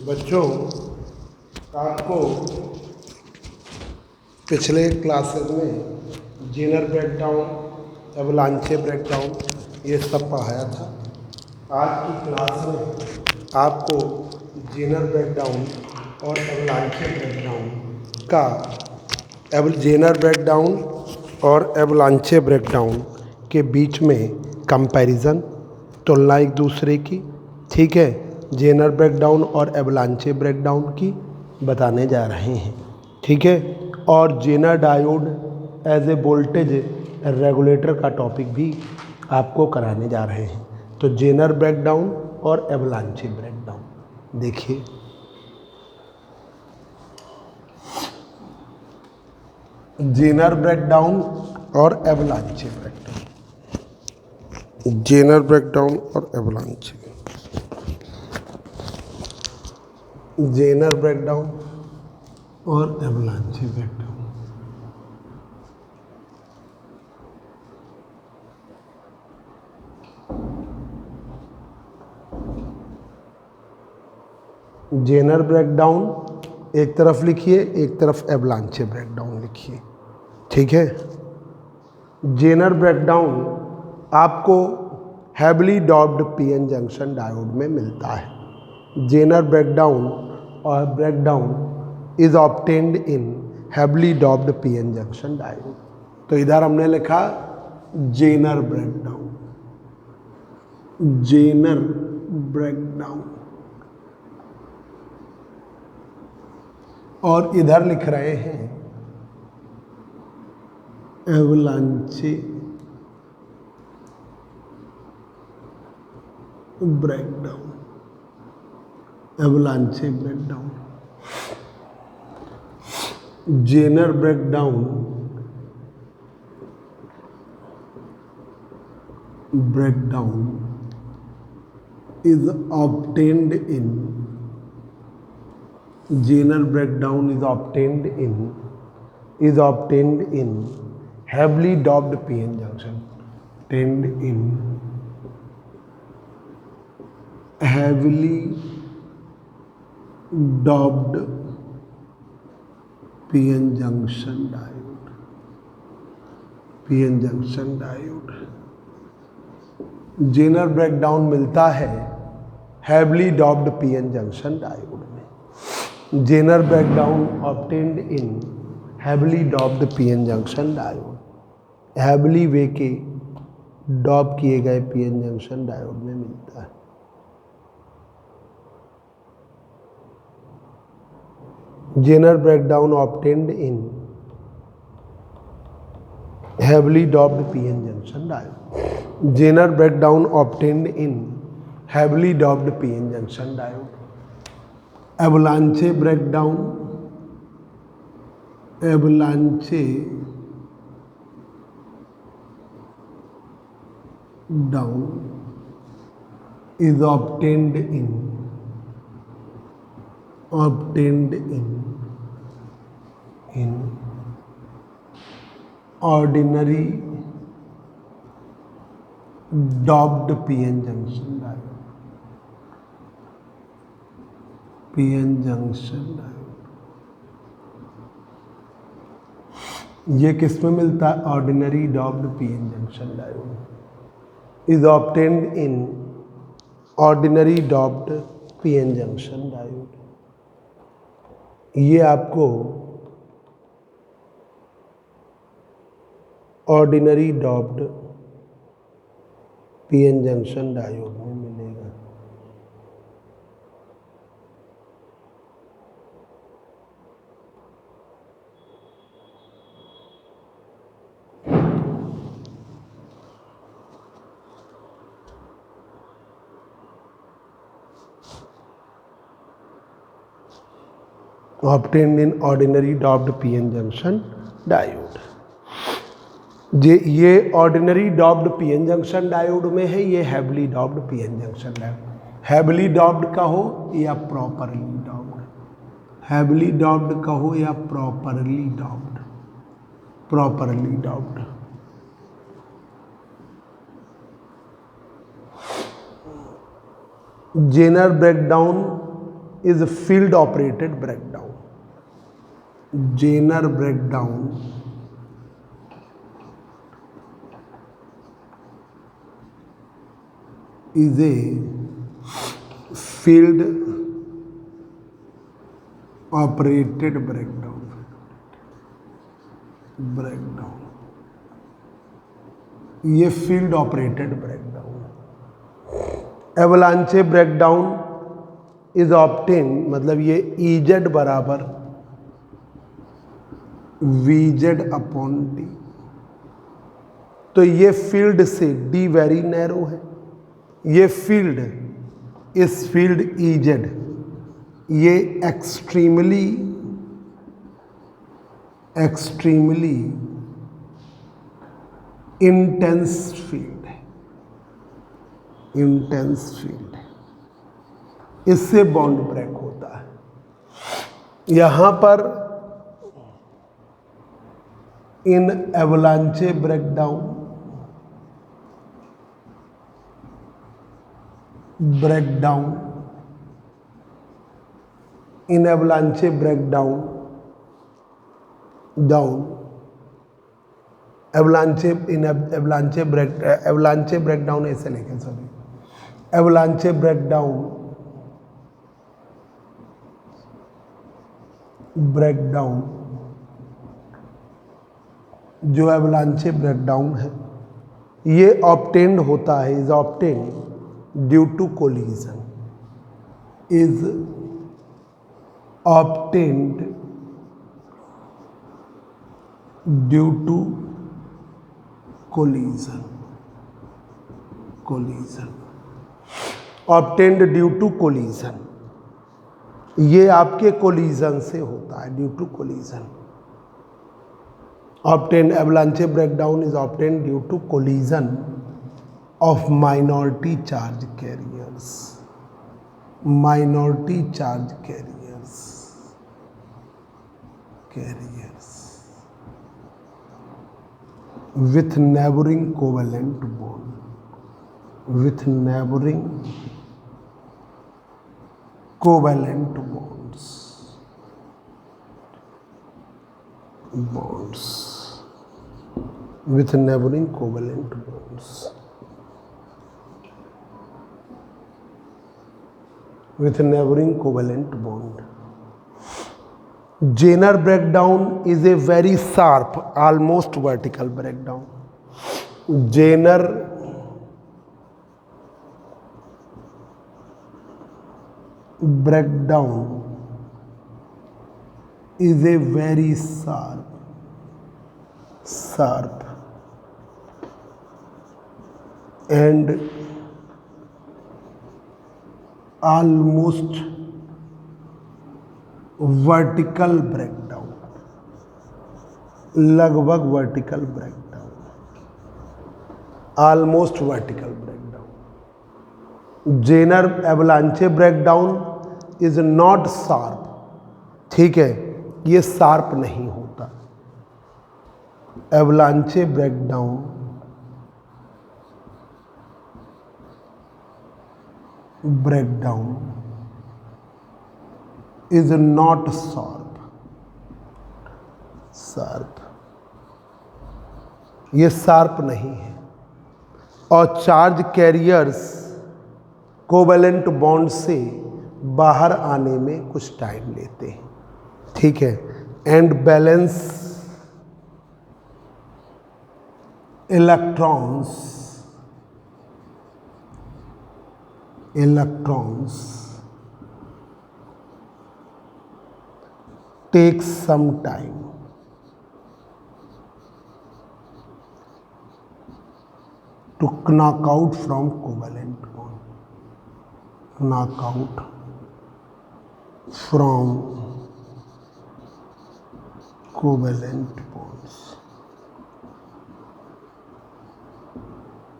बच्चों, आपको पिछले क्लासेस में जेनर ब्रेकडाउन, एवलांचे ब्रेकडाउन ये सब पढ़ाया था। आज की क्लास में आपको जेनर ब्रेकडाउन और एवलांचे ब्रेकडाउन का जेनर ब्रेकडाउन और एवलांचे ब्रेकडाउन के बीच में कंपैरिजन, तुलना एक दूसरे की, ठीक है, जेनर ब्रेकडाउन और एवलांचे ब्रेकडाउन की बताने जा रहे हैं, ठीक है। और Zener diode as a voltage regulator का टॉपिक भी आपको कराने जा रहे हैं। तो जेनर ब्रेकडाउन और एवलांचे ब्रेकडाउन देखिए। जेनर ब्रेकडाउन और एवलांचे ब्रेकडाउन, जेनर ब्रेकडाउन और एवलांचे, जेनर ब्रेकडाउन और एवलांचे ब्रेकडाउन। जेनर ब्रेकडाउन एक तरफ लिखिए, एक तरफ एवलांचे ब्रेकडाउन लिखिए, ठीक है। जेनर ब्रेकडाउन आपको heavily doped PN junction diode में मिलता है। जेनर ब्रेकडाउन और breakdown is obtained in heavily doped PN junction diode. तो इधर हमने लिखा जेनर ब्रेकडाउन, जेनर ब्रेकडाउन, और इधर लिख रहे हैं एवलांचे breakdown, avalanche breakdown. Zener breakdown, breakdown is obtained in, Zener breakdown is obtained in heavily doped PN junction, obtained in heavily doped PN junction diode, PN junction diode। Zener breakdown मिलता है heavily doped PN junction diode में। Zener breakdown obtained in heavily doped PN junction diode, heavily वे के dope किए गए PN junction diode में मिलता है। Jenner breakdown obtained in heavily doped PN junction diode, Jenner breakdown obtained in heavily doped PN junction diode. Avalanche breakdown, एवलांचे down is obtained in ordinary doped PN junction diode, PN junction diode. ये किस में मिलता है? Ordinary doped PN junction diode is obtained in ordinary doped PN junction diode. ये आपको ordinary doped PN junction diode में मिलेगा। Obtained in ordinary doped PN junction diode. ये ordinary doped PN junction diode में है, ये heavily doped PN junction diode. Heavily doped का हो या प्रॉपरली डॉप्ड, हैवली डॉप्ड का हो या properly doped, properly doped. Zener breakdown is field operated breakdown. Zener breakdown is a field operated breakdown. ये field operated breakdown. Avalanche breakdown is obtain, मतलब ये EZ बराबर VZ अपॉन D. तो ये field से D वेरी नैरो है. ये field, इस फील्ड EZ, ये एक्सट्रीमली इंटेंस फील्ड है. इंटेंस फील्ड है, इससे बॉन्ड ब्रेक होता है. यहां पर in avalanche breakdown in avalanche breakdown avalanche breakdown ऐसे लिखे सभी. एवलांचे ब्रेकडाउन जो एवलांचे ब्रेकडाउन है, ये ऑब्टेन्ड होता है, is obtained due to collision. Is obtained due to collision. Obtained due to collision, ये आपके कोलिजन से होता है. Due to collision. Obtained avalanche breakdown is obtained due to collision of minority charge carriers. Minority charge carriers with neighboring covalent bond. With neighboring covalent bonds. With neighboring covalent bonds. With neighboring covalent bond. Zener breakdown is a very sharp, almost vertical breakdown. Zener breakdown is a very sharp and almost vertical breakdown. लगभग vertical breakdown. Almost vertical breakdown. Zener avalanche breakdown is not sharp. ठीक है, ये sharp नहीं होता. एवलांचे breakdown is not sharp. ये sharp नहीं है. और चार्ज कैरियर्स कोवेलेंट बॉन्ड से बाहर आने में कुछ टाइम लेते हैं. ठीक है. And valence electrons take some time. To knock out from covalent bond. Knock out from covalent bonds.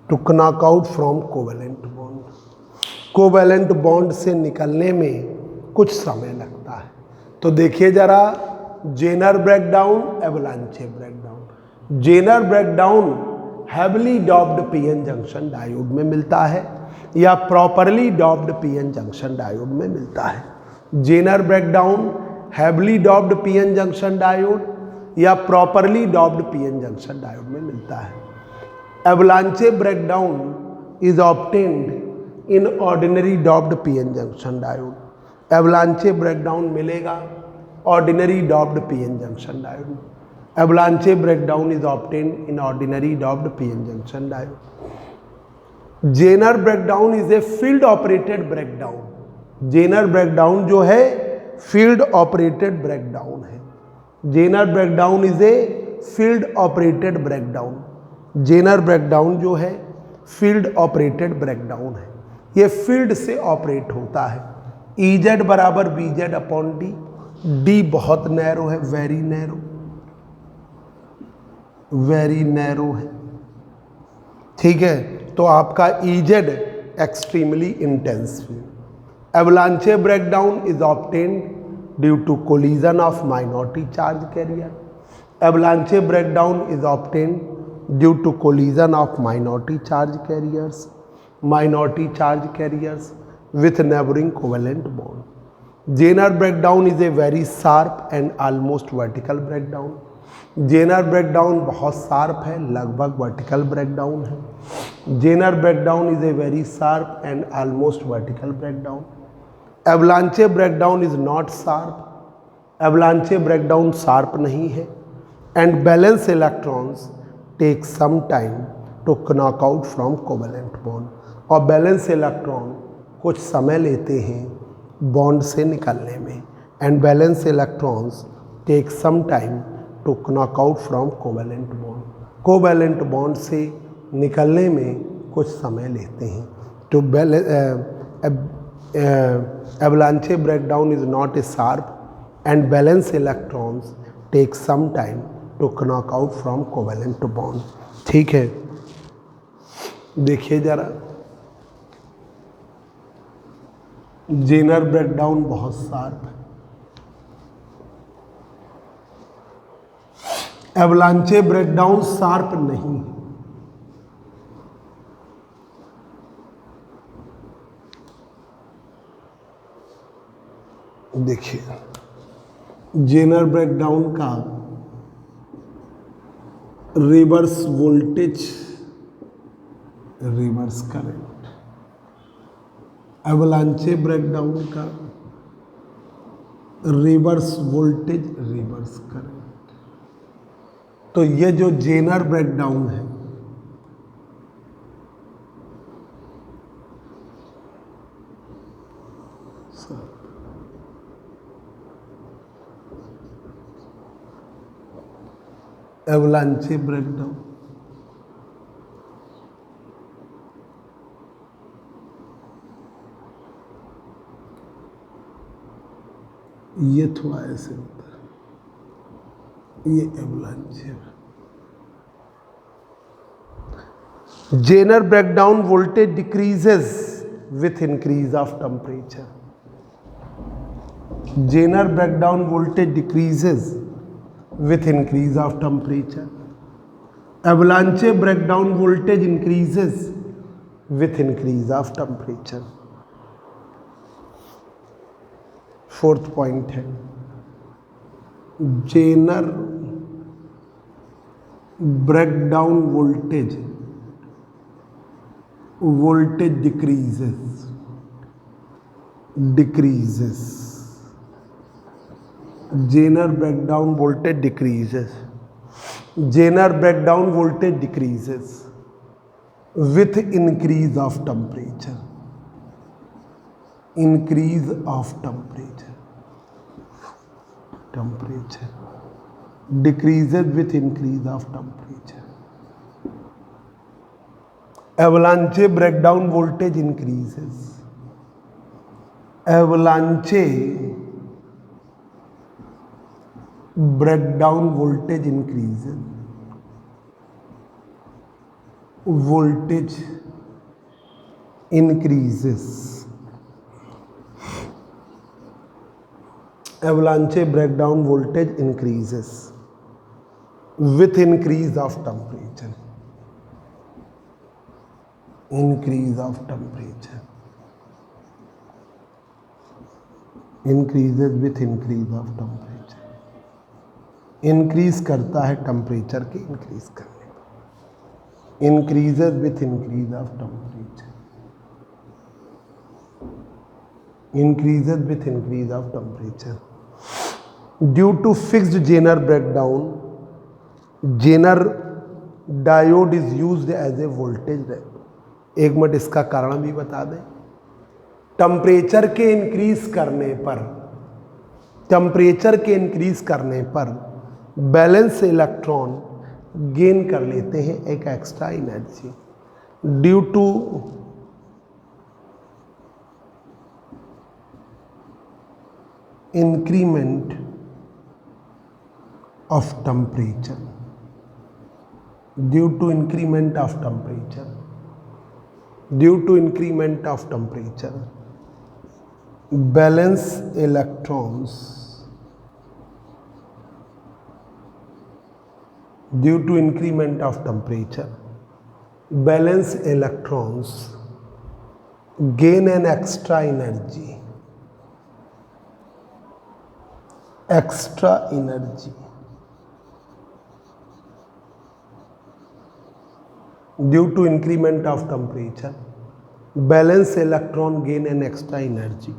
To knock out from covalent bond. Covalent bond से निकलने में कुछ समय लगता है. तो देखिए जरा, zener breakdown, avalanche breakdown. Jenner breakdown heavily doped PN junction diode में मिलता है या properly doped PN junction diode में मिलता है. Jenner breakdown heavily doped PN junction diode या properly doped PN junction diode में मिलता है। Avalanche breakdown is obtained in ordinary doped PN junction diode. Avalanche breakdown मिलेगा ordinary doped PN junction diode में। Avalanche breakdown is obtained in ordinary doped PN junction diode. Zener breakdown is a field operated breakdown. Zener breakdown जो है field operated breakdown है। Zener breakdown is a field operated breakdown. Zener breakdown जो है field operated breakdown है, ये field से operate होता है। EZ बराबर BZ अपॉन D। D बहुत नैरो है, वेरी नैरो, वेरी नैरो है, ठीक है। तो आपका EZ extremely intense field. Avalanche breakdown is obtained due to collision of minority charge carrier. Avalanche breakdown is obtained due to collision of minority charge carriers with neighboring covalent bond. Zener breakdown is a very sharp and almost vertical breakdown. Zener breakdown बहुत sharp है, लगभग vertical breakdown है। Zener breakdown is a very sharp and almost vertical breakdown. Avalanche breakdown is not sharp. Avalanche breakdown sharp नहीं है। And balance electrons take some time to knock out from covalent bond. और valence electron कुछ समय लेते हैं bond से निकलने में। And valence electrons take some time to knock out from covalent bond. Covalent bond से निकलने में कुछ समय लेते हैं। To avalanche breakdown is not a sharp and valence electrons take some time to knock out from covalent bond, ठीक है। देखिए जरा, जेनर ब्रेकडाउन बहुत शार्प है, एवलांचे ब्रेकडाउन शार्प नहीं है। देखिए जेनर ब्रेकडाउन का reverse voltage, reverse current. एवलांचे breakdown का रिवर्स वोल्टेज, रिवर्स करंट। तो ये जो जेनर ब्रेकडाउन है एवलांचे ब्रेकडाउन, ये थोड़ा ऐसे होता है, ये एवलांचे। Jenner breakdown voltage decreases with increase of temperature. Jenner breakdown voltage decreases with increase of temperature. Avalanche breakdown voltage increases with increase of temperature. Fourth point है Zener breakdown voltage decreases. Zener breakdown voltage decreases. Zener breakdown voltage decreases with increase of temperature. Increase of temperature. Temperature decreases with increase of temperature. Avalanche breakdown voltage increases. Avalanche breakdown voltage increases. Voltage increases. Avalanche breakdown voltage increases with increase of temperature. Increase of temperature. Increases with increase of temperature, increase करता है temperature के increase करने पर, increases with increase of temperature, increases with increase of temperature. Due to fixed Zener breakdown, Jenner diode is used as a voltage ramp. एक minute इसका कारण भी बता दें। टेम्परेचर के इंक्रीज करने पर, टेम्परेचर के इंक्रीज करने पर बैलेंस इलेक्ट्रॉन गेन कर लेते हैं एक extra energy. Due to increment of temperature, due to increment of temperature, due to increment of temperature, balance electrons, due to increment of temperature, balance electrons gain an extra energy, extra energy, due to increment of temperature, balance electron gain an extra energy,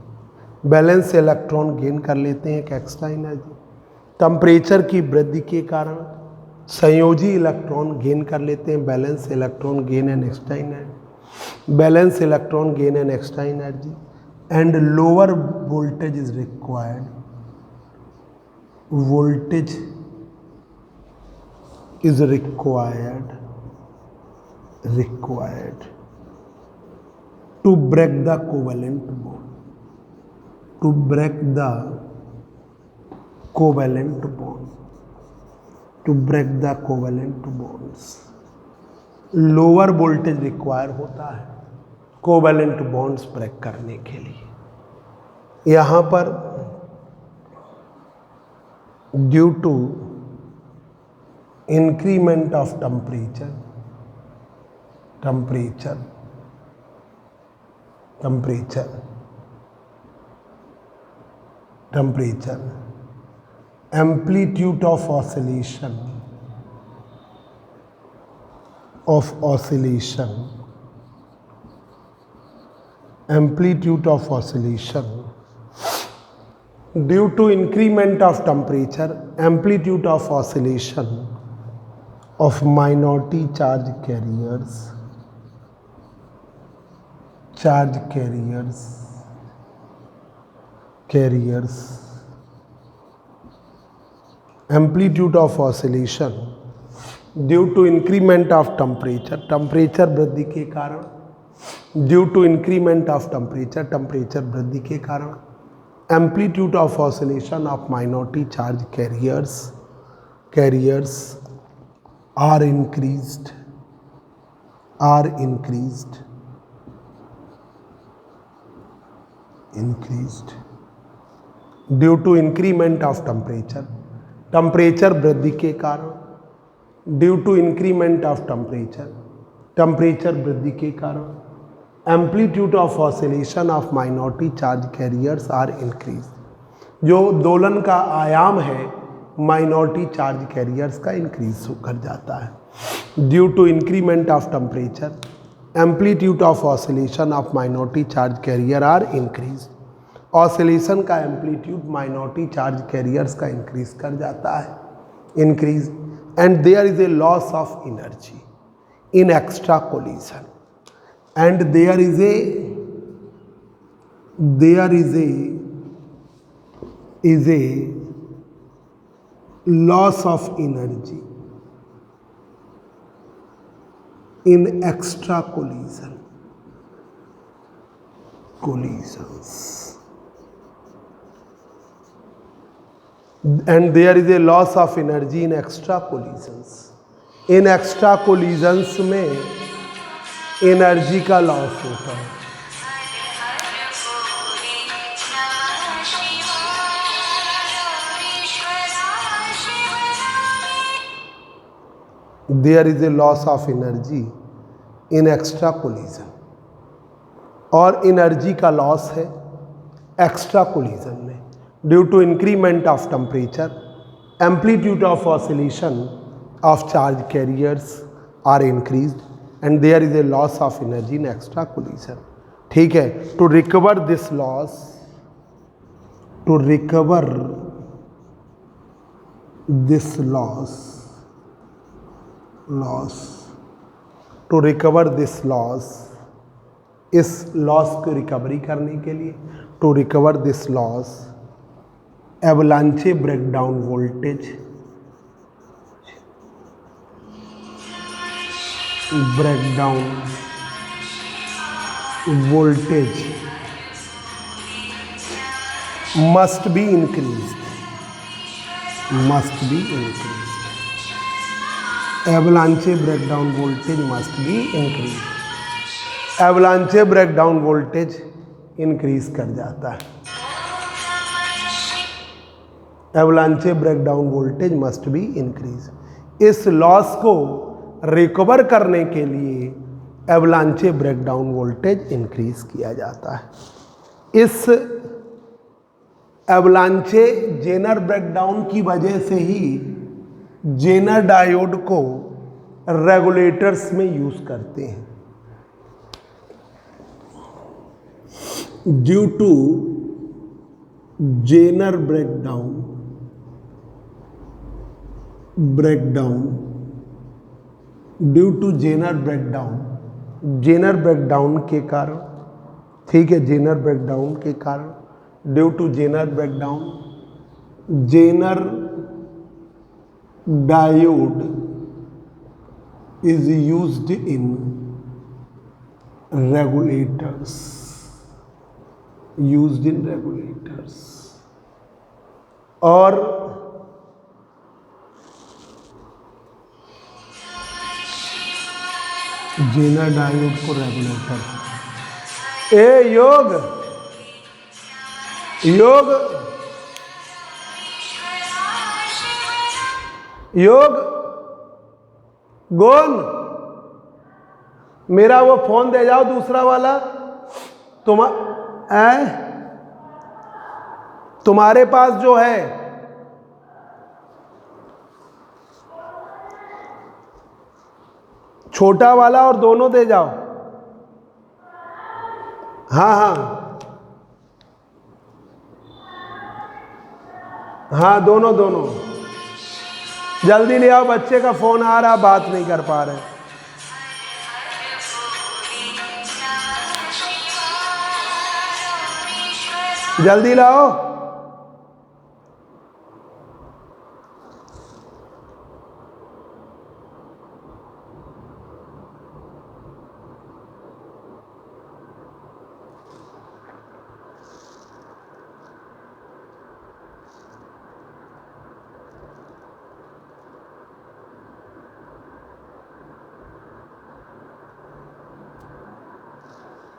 balance electron gain कर लेते हैं एक extra energy. Temperature की वृद्धि के कारण संयोजी electron gain कर लेते हैं, balance electron gain an extra energy, balance electron gain an extra energy and lower voltage is required, voltage is required to break the covalent bond, to break the covalent bond, to break the covalent bonds। Lower voltage require होता है covalent bonds break करने के लिए। यहाँ पर due to increment of temperature, temperature, temperature, temperature, amplitude of oscillation, amplitude of oscillation, due to increment of temperature, amplitude of oscillation of minority charge carriers, charge carriers, amplitude of oscillation due to increment of temperature, temperature वृद्धि के कारण, due to increment of temperature, temperature वृद्धि के कारण, amplitude of oscillation of minority charge carriers are increased due to increment of temperature, temperature वृद्धि के कारण, due to increment of temperature, temperature वृद्धि के कारण, amplitude of oscillation of minority charge carriers are increase. जो दोलन का आयाम है माइनॉरिटी चार्ज कैरियर्स का इंक्रीज कर जाता है। Due to increment of temperature, amplitude of oscillation of minority charge carrier are increase. Oscillation का एम्पलीट्यूड माइनॉरिटी चार्ज कैरियर्स का इंक्रीज कर जाता है, increase, and there is a loss of energy in extra collision, and there is a loss of energy in extra collisions, and there is a loss of energy in extra collisions। इन extra collisions में energy का loss होता है। There is a loss of energy in extra collision, और energy का loss है extra collision में। Due to increment of temperature, amplitude of oscillation of charge carriers are increased and there is a loss of energy in extra collision. ठीक है, to recover this loss, to recover this loss, to recover this loss, इस loss को recovery करने के लिए, to recover this loss, avalanche breakdown voltage, breakdown voltage must be increased, must be increased, avalanche breakdown voltage must be increase, avalanche breakdown voltage increase कर जाता है, avalanche breakdown voltage must be increase. इस loss को recover करने के लिए एवलांचे breakdown voltage increase किया जाता है। इस एवलांचे जेनर ब्रेकडाउन की वजह से ही जेनर डायोड को रेगुलेटर्स में यूज करते हैं। Due to Jenner breakdown, due to Jenner breakdown, Jenner breakdown के कारण, ठीक है, जेनर ब्रेकडाउन के कारण, due to Jenner breakdown, Jenner diode is used in regulators, used in regulators, और जेनर डायोड को रेगुलेटर, योग गोन, मेरा वो फोन दे जाओ दूसरा वाला, तुम्हारे पास जो है छोटा वाला, और दोनों दे जाओ। हाँ हाँ हाँ, दोनों जल्दी ले आओ, बच्चे का फोन आ रहा, बात नहीं कर पा रहे। जल्दी लाओ।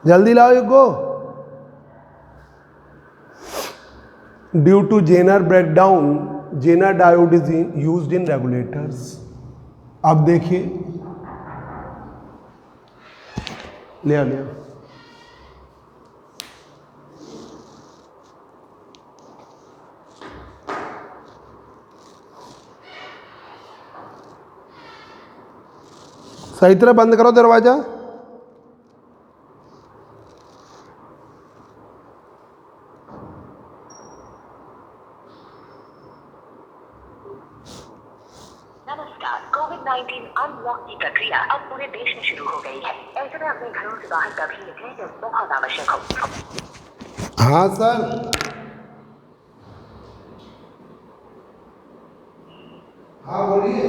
जल्दी लाओ, you go. Due to Jenner breakdown, Jenner diode is used in regulators. अब देखिए, ले आओ। सही तरह बंद करो दरवाजा। कोविड-19 अनलॉक की प्रक्रिया अब पूरे देश में शुरू हो गई है। ऐसे में अपने घरों से बाहर कभी निकलें जब बहुत आवश्यक हो। हाँ सर, हाँ बोलिए।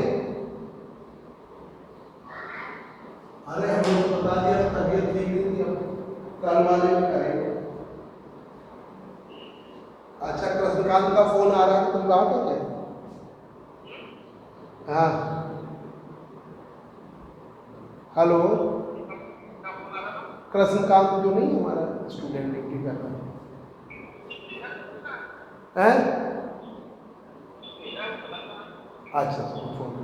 अरे हम लोग बता दिया, तबीयत ठीक नहीं थी, हम कल वाले में करेंगे। अच्छा, कृष्णकांत का फोन आ रहा है, तुम कहाँ थे? हाँ, हेलो, कृष्णकांत जो नहीं हमारा स्टूडेंट ड्यूटी कर रहा है, अच्छा फोन।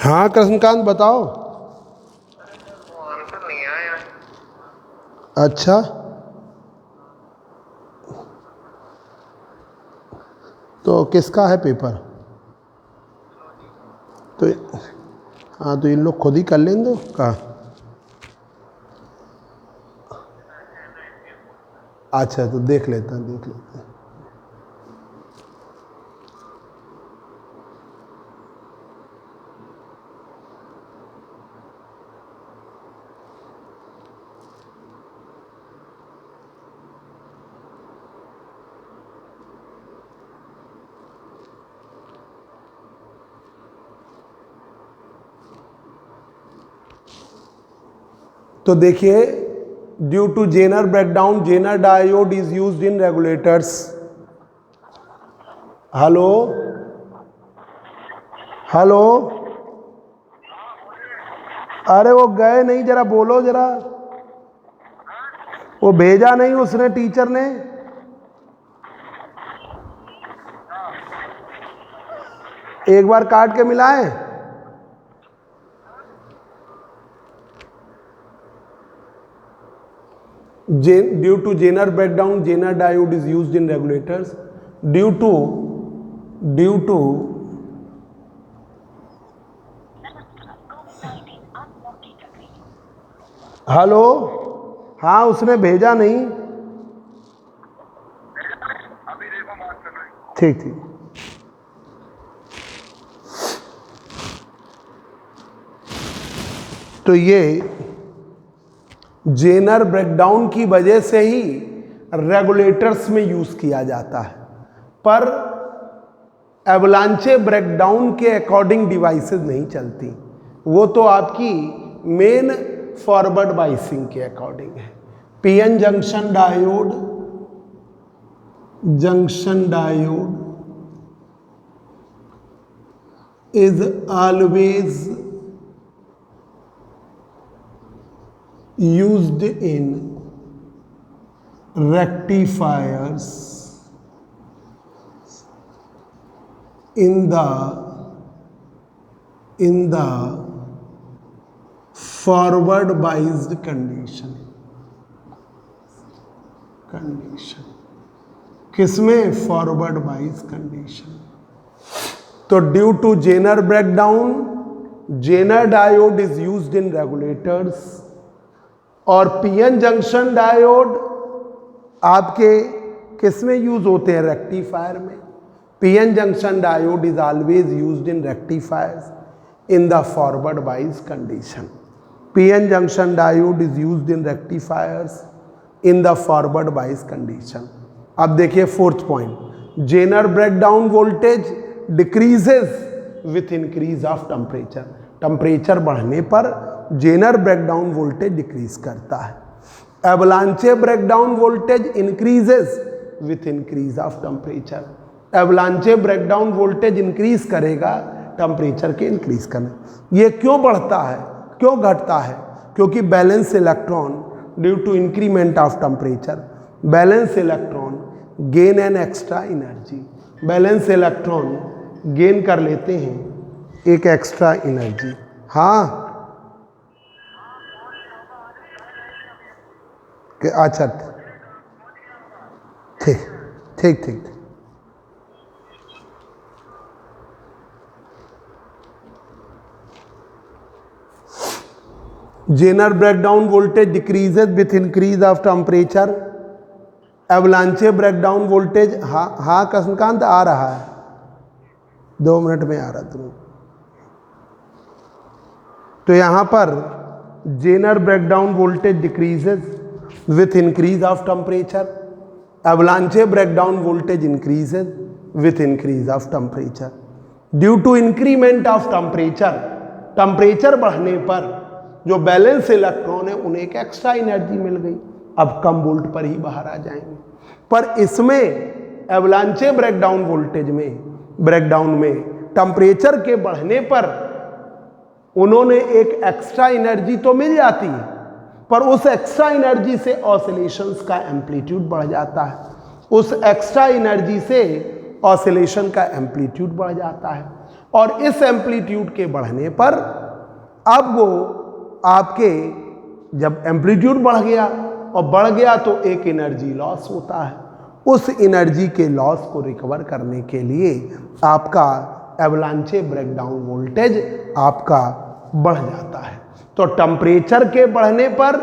हाँ कृष्णकांत बताओ। आंसर नहीं आया। अच्छा, तो किसका है पेपर? तो हाँ, तो इन लोग खुद ही कर लेंगे का। अच्छा, तो देख लेते हैं, देख लेते हैं। तो देखिए, due to Jenner breakdown Jenner diode is used in regulators. Hello hello, अरे वो गए नहीं, जरा बोलो जरा। वो भेजा नहीं उसने, टीचर ने। एक बार काट के मिलाएं। Due to Zener breakdown, Zener diode is used in regulators. Due to hello, हाँ उसने भेजा नहीं। अभी देखो बात कर रहे हैं। ठीक ठीक। तो ये जेनर ब्रेकडाउन की वजह से ही रेगुलेटर्स में यूज किया जाता है, पर एवलांचे ब्रेकडाउन के अकॉर्डिंग डिवाइसेस नहीं चलती। वो तो आपकी मेन फॉरवर्ड बाइसिंग के अकॉर्डिंग है। PN junction diode is always used in rectifiers in the forward biased condition। किसमें? Forward bias condition. तो due to Jenner breakdown Jenner diode is used in regulators, और पीएन जंक्शन डायोड आपके किस में use होते हैं? Rectifier में। PN junction diode is always used in rectifiers in the forward bias condition. PN junction diode is used in rectifiers in the forward bias condition. अब देखिए fourth point, Zener breakdown voltage decreases with increase of temperature. Temperature बढ़ने पर Zener breakdown voltage decrease करता है। Avalanche breakdown voltage increases with increase of temperature. Avalanche breakdown voltage increase करेगा temperature के increase करने। ये क्यों बढ़ता है, क्यों घटता है? क्योंकि valence electron due to increment of temperature, valence electron gain an extra energy. Balance electron gain कर लेते हैं एक एक्स्ट्रा एनर्जी। हाँ, अच्छा ठीक ठीक ठीक। Jenner breakdown voltage decreases with increase of temperature. Avalanche breakdown voltage, हाँ कृष्णकांत आ रहा है, 2 मिनट में आ रहा तुम। तो यहां पर Zener breakdown voltage decreases with increase of temperature, avalanche breakdown voltage increases with increase of temperature due to increment of temperature। Temperature बढ़ने पर जो बैलेंस इलेक्ट्रॉन है उन्हें एक एक्स्ट्रा एनर्जी मिल गई, अब कम वोल्ट पर ही बाहर आ जाएंगे। पर इसमें एवलांचे ब्रेकडाउन वोल्टेज में ब्रेकडाउन में टेम्परेचर के बढ़ने पर उन्होंने एक एक्स्ट्रा एनर्जी तो मिल जाती है, पर उस एक्स्ट्रा एनर्जी से ऑसिलेशंस का एम्पलीट्यूड बढ़ जाता है। उस एक्स्ट्रा एनर्जी से ऑसिलेशन का एम्पलीट्यूड बढ़ जाता है, और इस एम्पलीट्यूड के बढ़ने पर अब वो आपके जब एम्पलीट्यूड बढ़ गया और बढ़ गया तो एक एनर्जी लॉस होता है। उस एनर्जी के लॉस को रिकवर करने के लिए आपका एवलांचे ब्रेकडाउन वोल्टेज आपका बढ़ जाता है। तो टेम्परेचर के बढ़ने पर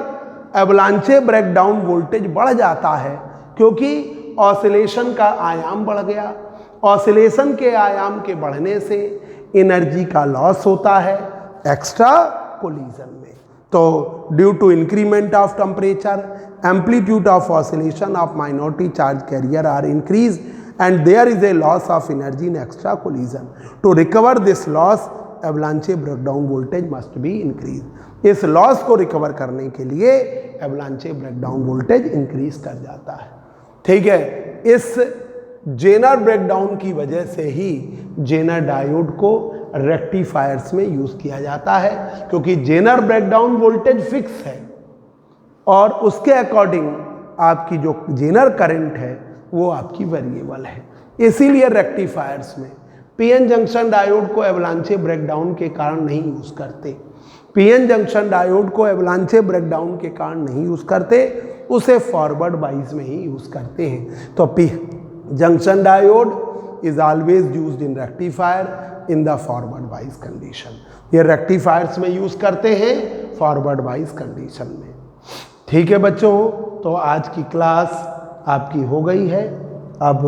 एवलांचे ब्रेकडाउन वोल्टेज बढ़ जाता है क्योंकि ऑसिलेशन का आयाम बढ़ गया। ऑसिलेशन के आयाम के बढ़ने से एनर्जी का लॉस होता है एक्स्ट्रा कोलिजन में। तो due to increment of temperature amplitude of oscillation of minority charge carrier are increase and there is a loss of energy in extra collision. To recover this loss, avalanche breakdown voltage must be increased. इस loss को recover करने के लिए एवलांचे breakdown voltage increase कर जाता है। ठीक है, इस जेनर ब्रेकडाउन की वजह से ही जेनर डायोड को रेक्टिफायर्स में यूज किया जाता है क्योंकि जेनर ब्रेकडाउन वोल्टेज फिक्स है और उसके अकॉर्डिंग आपकी जो जेनर करंट है वो आपकी वेरिएबल है। इसीलिए रेक्टिफायर्स में पीएन जंक्शन डायोड को एवलांचे ब्रेकडाउन के कारण नहीं यूज करते। पीएन जंक्शन डायोड को एवलांचे ब्रेकडाउन के कारण नहीं यूज करते, उसे फॉरवर्ड बाइस में ही यूज करते हैं। तो P junction diode is always used in rectifier in the forward bias condition. ये रेक्टिफायर्स में यूज करते हैं फॉरवर्ड बाइस कंडीशन में। ठीक है बच्चों, तो आज की क्लास आपकी हो गई है। अब